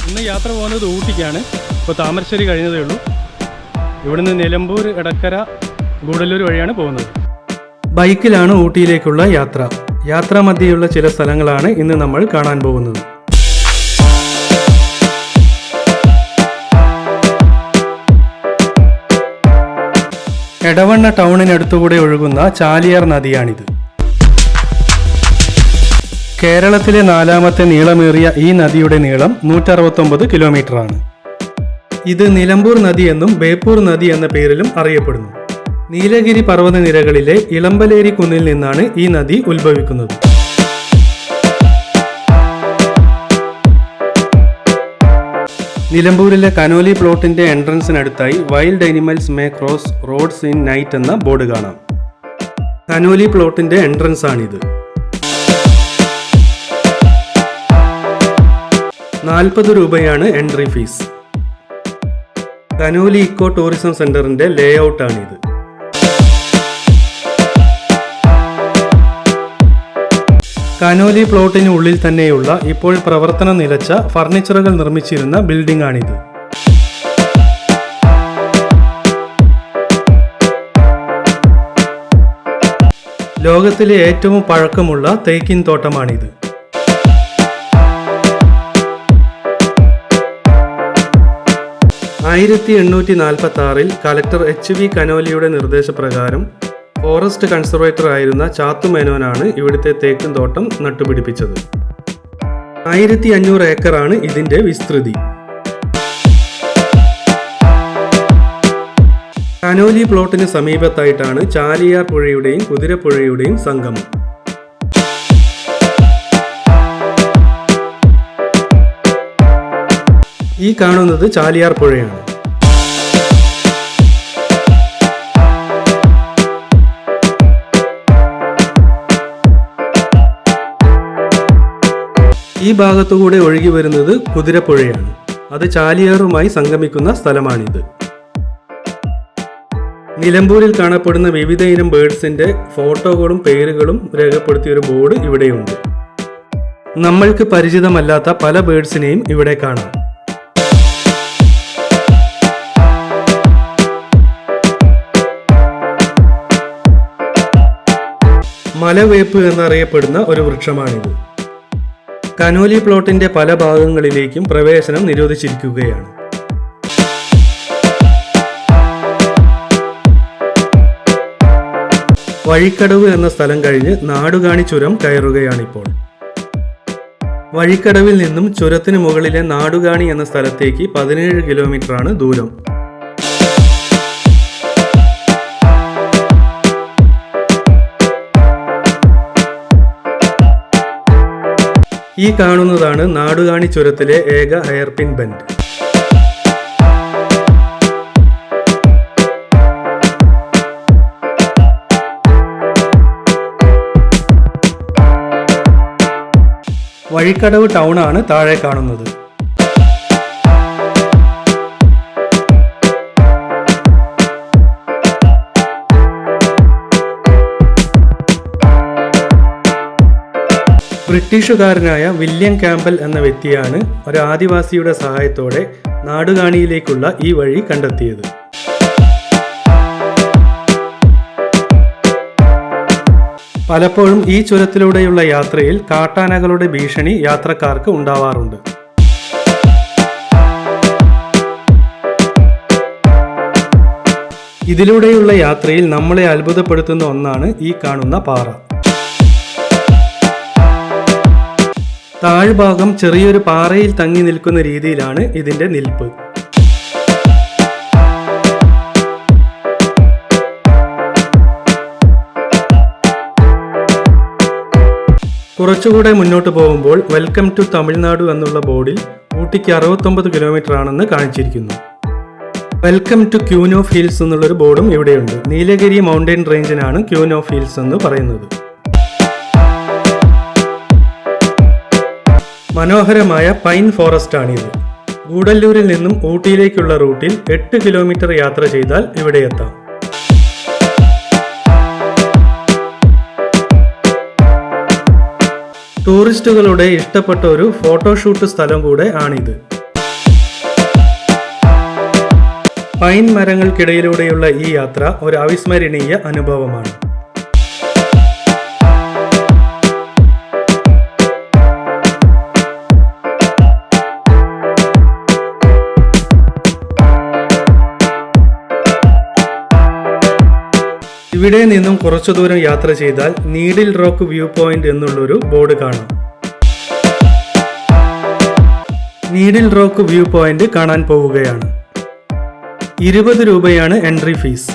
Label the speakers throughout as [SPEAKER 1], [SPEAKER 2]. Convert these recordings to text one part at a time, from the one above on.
[SPEAKER 1] ഇന്ന് യാത്ര പോകുന്നത് ഊട്ടിക്കാണ്. ഇപ്പോൾ താമരശ്ശേരി കഴിഞ്ഞതേ ഉള്ളൂ. ഇവിടുന്ന് നിലമ്പൂർ, എടക്കര, ഗൂഡല്ലൂർ വഴിയാണ് പോകുന്നത്. ബൈക്കിലാണ് ഊട്ടിയിലേക്കുള്ള യാത്ര. യാത്രാമധ്യേയുള്ള ചില സ്ഥലങ്ങളാണ് ഇന്ന് നമ്മൾ കാണാൻ പോകുന്നത്. എടവണ്ണ ടൗണിനടുത്തുകൂടെ ഒഴുകുന്ന ചാലിയാർ നദിയാണിത്. കേരളത്തിലെ 4ാമത്തെ നീളമേറിയ ഈ നദിയുടെ നീളം 169 കിലോമീറ്ററാണ്. ഇത് നിലമ്പൂർ നദി എന്നും ബേപ്പൂർ നദി എന്ന പേരിലും അറിയപ്പെടുന്നു. നീലഗിരി പർവ്വതനിരകളിലെ ഇളമ്പലേരി കുന്നിൽ നിന്നാണ് ഈ നദി ഉത്ഭവിക്കുന്നത്. നിലമ്പൂരിലെ കനോലി പ്ലോട്ടിന്റെ എൻട്രൻസിനടുത്തായി wild animals may cross roads in night എന്ന ബോർഡ് കാണാം. കനോലി പ്ലോട്ടിന്റെ എൻട്രൻസ് ആണിത്. 40 രൂപയാണ് entry fees. Conolly eco tourism സെന്ററിന്റെ ലേ ഔട്ടാണിത്. കനോലി പ്ലോട്ടിന് ഉള്ളിൽ തന്നെയുള്ള ഇപ്പോൾ പ്രവർത്തനം നിലച്ച ഫർണിച്ചറുകൾ നിർമ്മിച്ചിരുന്ന ബിൽഡിംഗ് ആണിത്. ലോകത്തിലെ ഏറ്റവും പഴക്കമുള്ള തേക്കിൻ തോട്ടമാണിത്. ൽ കളക്ടർ HV കനോലിയുടെ നിർദ്ദേശപ്രകാരം ഫോറസ്റ്റ് കൺസർവേറ്റർ ആയിരുന്ന ചാത്തു മേനോനാണ് ഇവിടുത്തെ തേക്കിൻ തോട്ടം നട്ടുപിടിപ്പിച്ചത്. 1500 ഏക്കറാണ് ഇതിന്റെ വിസ്തൃതി. കനോലി പ്ലോട്ടിന് സമീപത്തായിട്ടാണ് ചാലിയാർ പുഴയുടെയും കുതിരപ്പുഴയുടെയും സംഗമം. ഈ കാണുന്നത് ചാലിയാർ പുഴയാണ്. ഈ ഭാഗത്തുകൂടെ ഒഴുകി വരുന്നത് കുതിരപ്പുഴയാണ്. അത് ചാലിയാറുമായി സംഗമിക്കുന്ന സ്ഥലമാണിത്. നിലമ്പൂരിൽ കാണപ്പെടുന്ന വിവിധ ഇനം ബേഡ്സിന്റെ ഫോട്ടോകളും പേരുകളും രേഖപ്പെടുത്തിയൊരു ബോർഡ് ഇവിടെയുണ്ട്. നമ്മൾക്ക് പരിചിതമല്ലാത്ത പല ബേഡ്സിനെയും ഇവിടെ കാണാം. മലവേപ്പ് എന്നറിയപ്പെടുന്ന ഒരു വൃക്ഷമാണിത്. കനോലി പ്ലോട്ടിന്റെ പല ഭാഗങ്ങളിലേക്കും പ്രവേശനം നിരോധിച്ചിരിക്കുകയാണ്. വഴിക്കടവ് എന്ന സ്ഥലം കഴിഞ്ഞ് നാടുകാണി ചുരം കയറുകയാണിപ്പോൾ. വഴിക്കടവിൽ നിന്നും ചുരത്തിന് മുകളിലെ നാടുകാണി എന്ന സ്ഥലത്തേക്ക് 17 കിലോമീറ്ററാണ് ദൂരം. ഈ കാണുന്നതാണ് നാടുകാണി ചുരത്തിലെ ഏക ഹെയർപിൻ ബെൻഡ്. വഴിക്കടവ് ടൗൺ ആണ് താഴെ കാണുന്നത്. ബ്രിട്ടീഷുകാരനായ വില്യം ക്യാമ്പൽ എന്ന വ്യക്തിയാണ് ഒരു ആദിവാസിയുടെ സഹായത്തോടെ നാടുകാണിയിലേക്കുള്ള ഈ വഴി കണ്ടെത്തിയത്. പലപ്പോഴും ഈ ചുരത്തിലൂടെയുള്ള യാത്രയിൽ കാട്ടാനകളുടെ ഭീഷണി യാത്രക്കാർക്ക് ഉണ്ടാവാറുണ്ട്. ഇതിലൂടെയുള്ള യാത്രയിൽ നമ്മളെ അത്ഭുതപ്പെടുത്തുന്ന ഒന്നാണ് ഈ കാണുന്ന പാറ. താഴ്ഭാഗം ചെറിയൊരു പാറയിൽ തങ്ങി നിൽക്കുന്ന രീതിയിലാണ് ഇതിന്റെ നിൽപ്പ്. കുറച്ചുകൂടെ മുന്നോട്ട് പോകുമ്പോൾ വെൽക്കം ടു തമിഴ്നാട് എന്നുള്ള ബോർഡിൽ ഊട്ടിക്ക് 69 കിലോമീറ്റർ ആണെന്ന് കാണിച്ചിരിക്കുന്നു. Welcome to queen of hills എന്നുള്ളൊരു ബോർഡും ഇവിടെയുണ്ട്. നീലഗിരി മൗണ്ടൻ റേഞ്ചിനാണ് ക്യൂൻ ഓഫ് ഹിൽസ് എന്ന് പറയുന്നത്. മനോഹരമായ പൈൻ ഫോറസ്റ്റ് ആണിത്. ഗൂഡല്ലൂരിൽ നിന്നും ഊട്ടിയിലേക്കുള്ള റൂട്ടിൽ 8 കിലോമീറ്റർ യാത്ര ചെയ്താൽ ഇവിടെ എത്താം. ടൂറിസ്റ്റുകളുടെ ഇഷ്ടപ്പെട്ട ഒരു ഫോട്ടോഷൂട്ട് സ്ഥലം കൂടെ ആണിത്. പൈൻ മരങ്ങൾക്കിടയിലൂടെയുള്ള ഈ യാത്ര ഒരു അവിസ്മരണീയ അനുഭവമാണ്. ഇവിടെ നിന്നും കുറച്ചു ദൂരം യാത്ര ചെയ്താൽ നീഡിൽ റോക്ക് വ്യൂ പോയിന്റ് എന്നുള്ളൊരു ബോർഡ് കാണാം. നീഡിൽ റോക്ക് വ്യൂ പോയിന്റ് കാണാൻ പോവുകയാണ്. 20 രൂപയാണ് എൻട്രി ഫീസ്.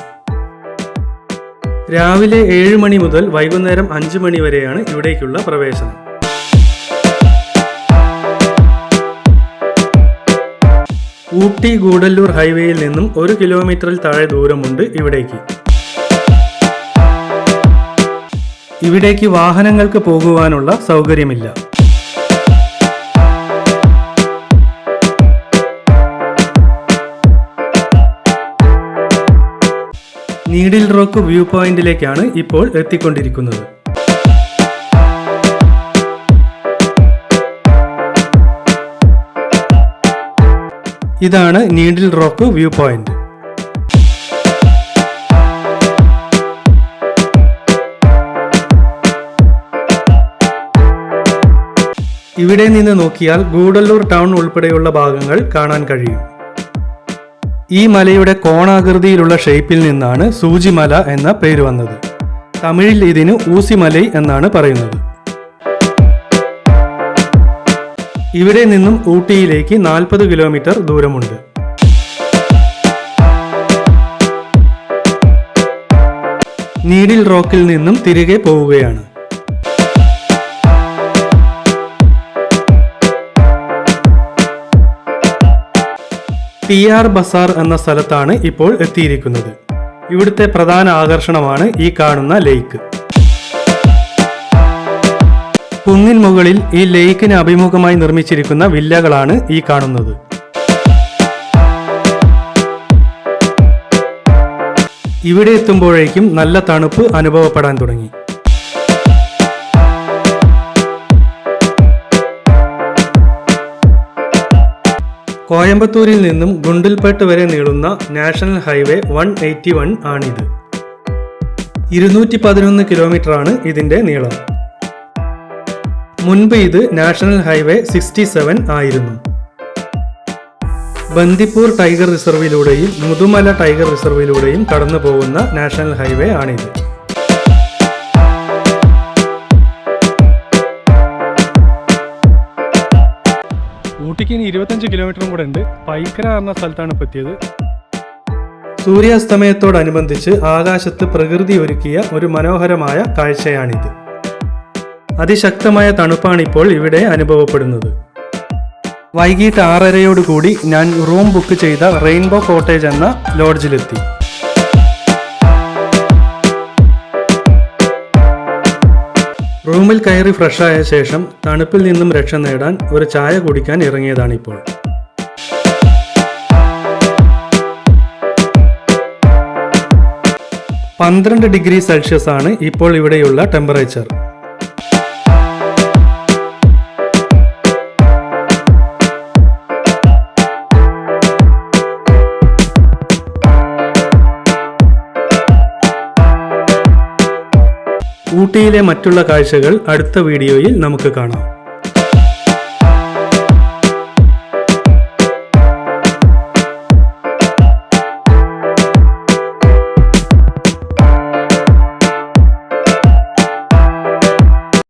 [SPEAKER 1] രാവിലെ 7 മണി മുതൽ വൈകുന്നേരം 5 മണി വരെയാണ് ഇവിടേക്കുള്ള പ്രവേശനം. ഊട്ടി ഗൂഡല്ലൂർ ഹൈവേയിൽ നിന്നും 1 കിലോമീറ്ററിൽ താഴെ ദൂരമുണ്ട് ഇവിടേക്ക്. ഇവിടേക്ക് വാഹനങ്ങൾക്ക് പോകുവാനുള്ള സൗകര്യമില്ല. നീഡിൽ റോക്ക് വ്യൂ പോയിന്റിലേക്കാണ് ഇപ്പോൾ എത്തിക്കൊണ്ടിരിക്കുന്നത്. ഇതാണ് നീഡിൽ റോക്ക് വ്യൂ പോയിന്റ്. ഇവിടെ നിന്ന് നോക്കിയാൽ ഗൂഡല്ലൂർ ടൗൺ ഉൾപ്പെടെയുള്ള ഭാഗങ്ങൾ കാണാൻ കഴിയും. ഈ മലയുടെ കോണാകൃതിയിലുള്ള ഷേപ്പിൽ നിന്നാണ് സൂചിമല എന്ന പേര് വന്നത്. തമിഴിൽ ഇതിന് ഊസിമലൈ എന്നാണ് പറയുന്നത്. ഇവിടെ നിന്നും ഊട്ടിയിലേക്ക് 40 കിലോമീറ്റർ ദൂരമുണ്ട്. നീഡിൽ റോക്കിൽ നിന്നും തിരികെ പോവുകയാണ്. PR ബസാർ എന്ന സ്ഥലത്താണ് ഇപ്പോൾ എത്തിയിരിക്കുന്നത്. ഇവിടുത്തെ പ്രധാന ആകർഷണമാണ് ഈ കാണുന്ന ലേക്ക്. കുന്നിൻ മുകളിൽ ഈ ലേക്കിന് അഭിമുഖമായി നിർമ്മിച്ചിരിക്കുന്ന വില്ലകളാണ് ഈ കാണുന്നത്. ഇവിടെ എത്തുമ്പോഴേക്കും നല്ല തണുപ്പ് അനുഭവപ്പെടാൻ തുടങ്ങി. കോയമ്പത്തൂരിൽ നിന്നും ഗുണ്ടിൽപേട്ട് വരെ നീളുന്ന നാഷണൽ ഹൈവേ 181 ആണിത്. 211 കിലോമീറ്ററാണ് ഇതിന്റെ നീളം. മുൻപ് ഇത് നാഷണൽ ഹൈവേ 67 ആയിരുന്നു. ബന്ദിപ്പൂർ ടൈഗർ റിസർവിലൂടെയും മുതുമല ടൈഗർ റിസർവിലൂടെയും കടന്നു പോകുന്ന നാഷണൽ ഹൈവേ ആണിത്. ഊട്ടിക്ക് ഇനി 25 കിലോമീറ്ററും കൂടെ ഉണ്ട്. പൈക്കര എന്ന സ്ഥലത്താണ് ഇപ്പോൾ എത്തിയത്. സൂര്യാസ്തമയത്തോടനുബന്ധിച്ച് ആകാശത്ത് പ്രകൃതി ഒരുക്കിയ ഒരു മനോഹരമായ കാഴ്ചയാണിത്. അതിശക്തമായ തണുപ്പാണിപ്പോൾ ഇവിടെ അനുഭവപ്പെടുന്നത്. വൈകിട്ട് 6:30 ഞാൻ റൂം ബുക്ക് ചെയ്ത റെയിൻബോ കോട്ടേജ് എന്ന ലോഡ്ജിലെത്തി. റൂമിൽ കയറി ഫ്രഷായ ശേഷം തണുപ്പിൽ നിന്നും രക്ഷ നേടാൻ ഒരു ചായ കുടിക്കാൻ ഇറങ്ങിയതാണിപ്പോൾ. -12 ആണ് ഇപ്പോൾ ഇവിടെയുള്ള ടെമ്പറേച്ചർ. ഊട്ടിയിലെ മറ്റുള്ള കാഴ്ചകൾ അടുത്ത വീഡിയോയിൽ നമുക്ക് കാണാം.